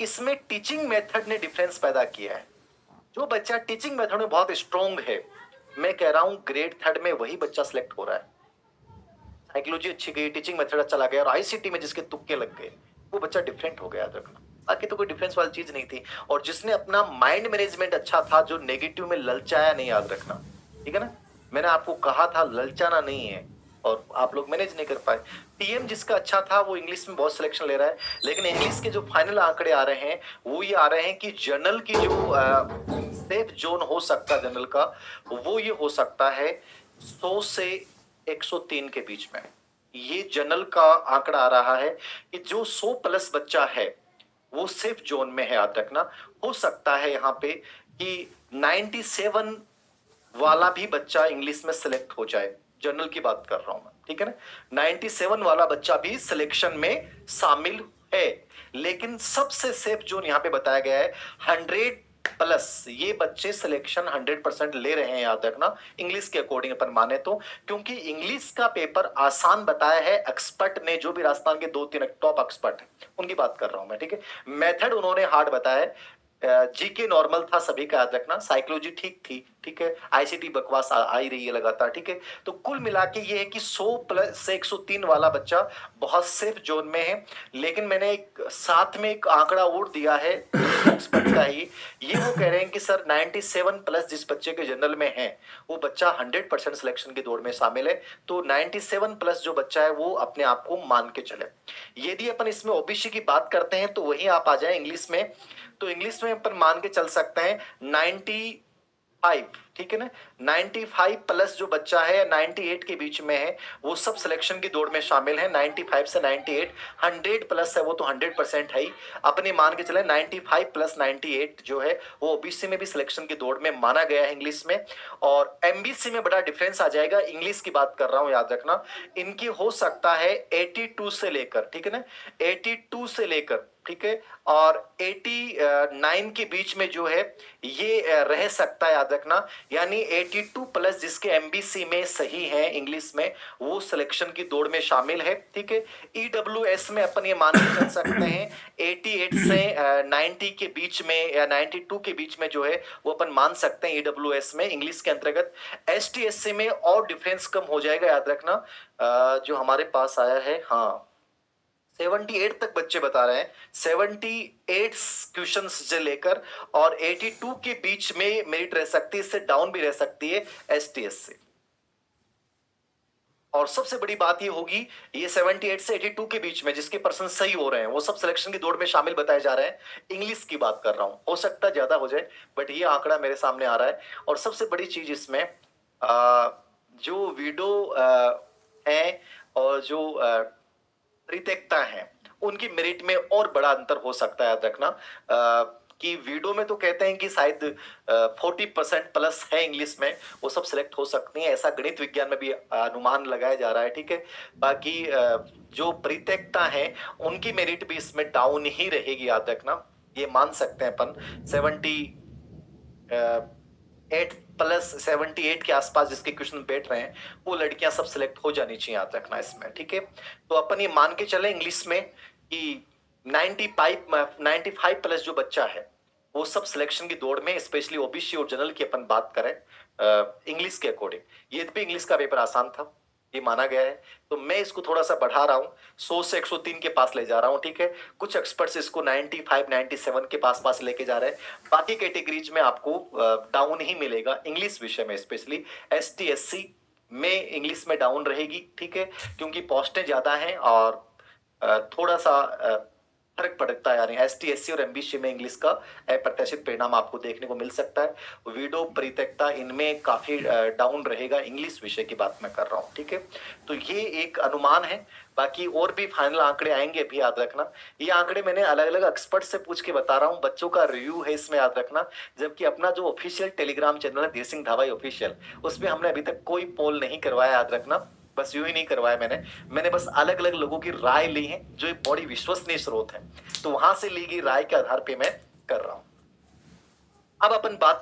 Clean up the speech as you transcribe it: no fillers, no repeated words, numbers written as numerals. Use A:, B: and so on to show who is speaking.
A: इसमें teaching method ने difference पैदा किया है। जो बच्चा टीचिंग मेथड में बहुत स्ट्रोंग है, मैं कह रहा हूं ग्रेड थर्ड में वही बच्चा सिलेक्ट हो रहा है। साइकोलॉजी अच्छी गई, टीचिंग मेथड अच्छा लगा और आईसीटी में जिसके तुक्के लग गए वो बच्चा डिफरेंट हो गया, याद रखना। बाकी तो कोई डिफरेंस वाली चीज नहीं थी। और जिसने अपना माइंड मैनेजमेंट अच्छा था, जो नेगेटिव में ललचाया नहीं, याद रखना, ठीक है ना। मैंने आपको कहा था ललचाना नहीं है, और आप लोग मैनेज नहीं कर पाए। टीएम जिसका अच्छा था वो इंग्लिश में बहुत सिलेक्शन ले रहा है, लेकिन इंग्लिश के जो फाइनल आंकड़े आ रहे हैं वो ये आ रहे हैं कि जर्नल की जो सेफ जोन हो सकता है जनरल का, वो ये हो सकता है 100 से 103 के बीच में। ये जनरल का आंकड़ा आ रहा है कि जो 100 प्लस बच्चा है वो सेफ जोन में है, याद रखना। हो सकता है यहाँ पे कि 97 वाला भी बच्चा इंग्लिश में सिलेक्ट हो जाए, जनरल की बात कर रहा हूं मैं, ठीक है ना। 97 वाला बच्चा भी सिलेक्शन में शामिल है, लेकिन सबसे सेफ जोन यहाँ पे बताया गया है 100 प्लस। ये बच्चे सिलेक्शन 100% ले रहे हैं, याद रखना, इंग्लिश के अकॉर्डिंग अपन माने तो। क्योंकि इंग्लिश का पेपर आसान बताया है एक्सपर्ट ने, जो भी राजस्थान के 2-3 टॉप एक्सपर्ट है उनकी बात कर रहा हूं मैं, ठीक है। मेथड उन्होंने हार्ड बताया है। जीके नॉर्मल था सभी का, याद रखना। साइकोलॉजी ठीक थी, ठीक है। आईसीटी बकवास आ ही रही है लगातार, ठीक है। तो कुल मिला के ये है कि 100 प्लस से 103 वाला बच्चा बहुत सेफ जोन में है। लेकिन मैंने एक साथ में एक आंकड़ा और दिया है एक्सपर्ट का ही, ये वो कह रहे हैं कि सर 97 प्लस जिस बच्चे के जनरल में है वो बच्चा 100% सिलेक्शन की दौड़ में शामिल है। तो 97 प्लस जो बच्चा है वो अपने आप को मान के चले। यदि अपन इसमें ओबीसी की बात करते हैं तो वही आप आ जाए इंग्लिश में। तो इंग्लिश में अपन मान के चल सकते हैं 95, ठीक है ना। 95 प्लस जो बच्चा है 98 के बीच में है, वो सब सिलेक्शन की दौड़ में शामिल है। 95 से 98, 100 प्लस है वो तो 100% है ही। अपने मान के चले 95 प्लस 98 जो है वो ओबीसी में भी सिलेक्शन की दौड़ में माना गया है इंग्लिश में। और एमबीसी में बड़ा डिफरेंस आ जाएगा, इंग्लिश की बात कर रहा हूं, याद रखना। इनकी हो सकता है 82 से लेकर, ठीक है ना, 82 से लेकर, ठीक है, और 89 के बीच में जो है ये रह सकता है, याद रखना। यानी 82 प्लस जिसके एमबीसी में सही है इंग्लिश में, वो सिलेक्शन की दौड़ में शामिल है, ठीक है। ईडब्ल्यूएस में अपन ये मान के चल सकते हैं 88 से 90 के बीच में या 92 के बीच में जो है वो अपन मान सकते हैं ईडब्ल्यूएस में इंग्लिश के अंतर्गत। एसटीएससी में और डिफरेंस कम हो जाएगा, याद रखना। जो हमारे पास आया है, हाँ, 78 तक बच्चे बता रहे हैं, 78 क्वेश्चन से लेकर, और 82 के बीच में मेरिट रह सकती है, इससे डाउन भी रह सकती है एसटीएस से। और सबसे बड़ी बात ये होगी, ये 78 से 82 के बीच में जिसके पर्सन सही हो रहे हैं वो सब सिलेक्शन की दौड़ में शामिल बताए जा रहे हैं। इंग्लिश की बात कर रहा हूं, हो सकता है ज्यादा हो जाए, बट ये आंकड़ा मेरे सामने आ रहा है। और सबसे बड़ी चीज इसमें जो वीडियो है और जो परित्यक्ता है उनकी मेरिट में और बड़ा अंतर हो सकता है, याद रखना। कि वीडियो में तो कहते हैं कि शायद 40% प्लस है इंग्लिश में, वो सब सिलेक्ट हो सकती हैं, ऐसा गणित विज्ञान में भी अनुमान लगाया जा रहा है, ठीक है। बाकी जो परित्यक्ता है उनकी मेरिट भी इसमें डाउन ही रहेगी, याद रखना। ये मान सकते हैं अपन 78 प्लस 78 के आसपास जिसके क्वेश्चन बैठ रहे हैं वो लड़कियां सब सिलेक्ट हो जानी चाहिए, याद रखना इसमें, ठीक है। तो अपन ये मान के चले इंग्लिश में कि 95 प्लस जो बच्चा है वो सब सिलेक्शन की दौड़ में, स्पेशली ओबीसी और जनरल की अपन बात करें इंग्लिश के अकॉर्डिंग। ये भी इंग्लिश का पेपर आसान था, ये माना गया है। तो मैं इसको थोड़ा सा बढ़ा रहा हूं, 100 से 103 के पास ले जा रहा हूं, ठीक है। कुछ एक्सपर्ट्स इसको 95 97 के पास लेके जा रहे हैं। बाकी कैटेगरीज में आपको डाउन ही मिलेगा इंग्लिश विषय में, स्पेशली एसटीएससी में इंग्लिश में डाउन रहेगी, ठीक है। क्योंकि पोस्टें ज्यादा हैं और थोड़ा सा फर्क पड़ता है, यानी एसटीएससी और एमबीसी में इंग्लिश का अप्रत्याशित परिणाम आपको देखने को मिल सकता है। वीडियो परित्यक्ता इनमें काफी डाउन रहेगा, इंग्लिश विषय की बात मैं कर रहा हूँ, ठीक है। तो ये एक अनुमान है, बाकी और भी फाइनल आंकड़े आएंगे भी, याद रखना। ये आंकड़े मैंने अलग अलग एक्सपर्ट से पूछ के बता रहा हूँ, बच्चों का रिव्यू है इसमें, याद रखना। जबकि अपना जो ऑफिशियल टेलीग्राम चैनल है धीर सिंह धावाई ऑफिशियल, उसमें हमने अभी तक कोई पोल नहीं करवाया, याद रखना। बस यूं ही नहीं करवाया मैंने बस अलग अलग लोगों की राय ली है जो एक बड़ी विश्वसनीय स्रोत है, तो वहां से ली गई राय के आधार पे मैं कर रहा हूं। अब अपन बात